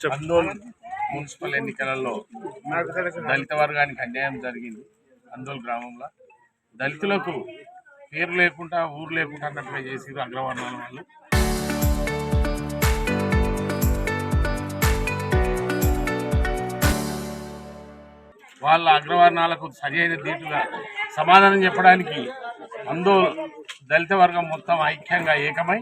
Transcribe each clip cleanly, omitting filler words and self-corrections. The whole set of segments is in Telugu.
అందోల్ మున్సిపల్ ఎన్నికలలో దళిత వర్గానికి అన్యాయం జరిగింది. అందోల్ గ్రామంలో దళితులకు పేరు లేకుండా ఊరు లేకుండా అన్నట్టుగా చేసిరు అగ్రవర్ణాల వాళ్ళు. వాళ్ళ అగ్రవర్ణాలకు సరి అయిన దీటుగా సమాధానం చెప్పడానికి అందోల్ దళిత వర్గం మొత్తం ఐక్యంగా ఏకమై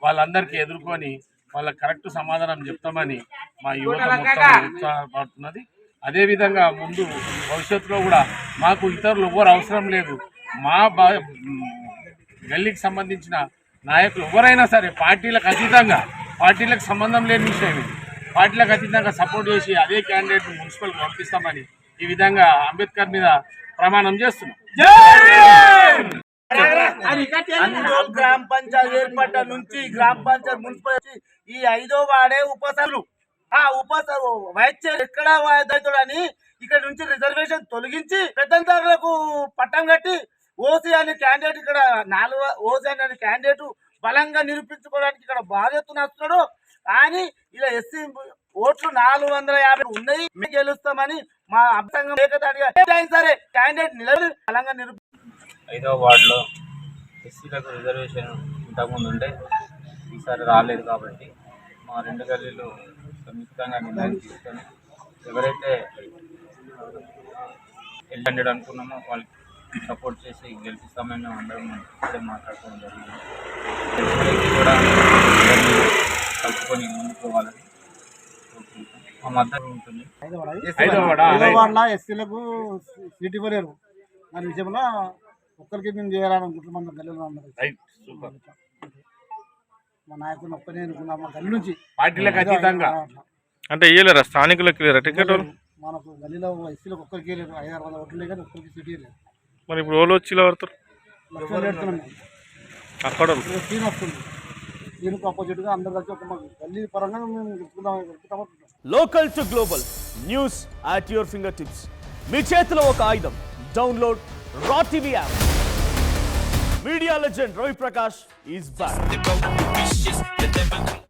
వాళ్ళందరికీ ఎదుర్కొని వాళ్ళ కరెక్ట్ సమాధానం చెప్తామని మా యువత మొత్తం ఉత్సాహపడుతున్నది. అదేవిధంగా ముందు భవిష్యత్తులో కూడా మాకు ఇతరులు ఎవ్వరు అవసరం లేదు. మా గల్లీకి సంబంధించిన నాయకులు ఎవరైనా సరే పార్టీలకు సంబంధం లేని విషయం ఇది. పార్టీలకు అతీతంగా సపోర్ట్ చేసి అదే క్యాండిడేట్ మున్సిపల్కి పంపిస్తామని ఈ విధంగా అంబేద్కర్ మీద ప్రమాణం చేస్తున్నాం. అందోల్ గ్రామ పంచాయతీ ఏర్పడ్డ నుంచి గ్రామ పంచాయతీ మున్సిపల్ ఈ 5వ వార్డే ఉపసభలు వైస్ చైర్ ఎక్కడ దళితుడని ఇక్కడ నుంచి రిజర్వేషన్ తొలగించి పెద్దంతర్లకు పట్టం కట్టి ఓసీ అనే క్యాండిడేట్ ఇక్కడ ఓసీ అనే క్యాండిడేట్ బలంగా నిరూపించుకోవడానికి ఇక్కడ బాధ్యత వస్తున్నాడు. కానీ ఇలా ఎస్సీ ఓట్లు 450 ఉన్నాయి, మేము గెలుస్తామని మా అభ్యంగా సరే క్యాండిడేట్ నిలబడి బలంగా 5వ వార్డులో ఎస్సీలకు రిజర్వేషన్ ఇంతకుముందు ఉండే, ఈసారి రాలేదు. కాబట్టి మా 2 గల్లీలు సంయుక్తంగా నిర్ణయం తీసుకొని ఎవరైతే క్యాండిడేట్ అనుకున్నామో వాళ్ళకి సపోర్ట్ చేసి గెలిపిస్తామని అందరం ఇప్పుడే మాట్లాడుకోవడం జరిగింది. కూడా కలుపుకొని ముందుకోవాలని మా మద్దతు ఉంటుంది. 5వ వార్డులో ఎస్సీలకు సీట్ ఇవ్వలేరు. దాని విషయంలో ఒక్కరికి మేము చేయాలనుకుంటున్నాం. మన గల్లీలో మా నాయకుని ఒక్కనే అనుకున్నాం. మా గల్లీ నుంచి పార్టీలకు అతీతంగా అంటే ఇవ్వలేరా? స్థానికులకు టికెట్ మనకు గల్లీలో ఎస్సీలకు ఒక్కరికి లేదు. 500 ఓట్లు కానీ ఒక్కరికి సీట్ లేదు. మరి ఇప్పుడు ఓళ్ళు వచ్చి పడతారు అక్కడ సీన్ వస్తుంది. దీనికి ఆపోజిట్గా అందరు కలిసి ఒక మాకు గల్లీ పరంగా మేము గెలుపుతాం. Local to global news at your finger tips. మీ చేతిలో ఒక ఆయుధం. డౌన్లోడ్ రా TV app. Media legend Ravi Prakash is back.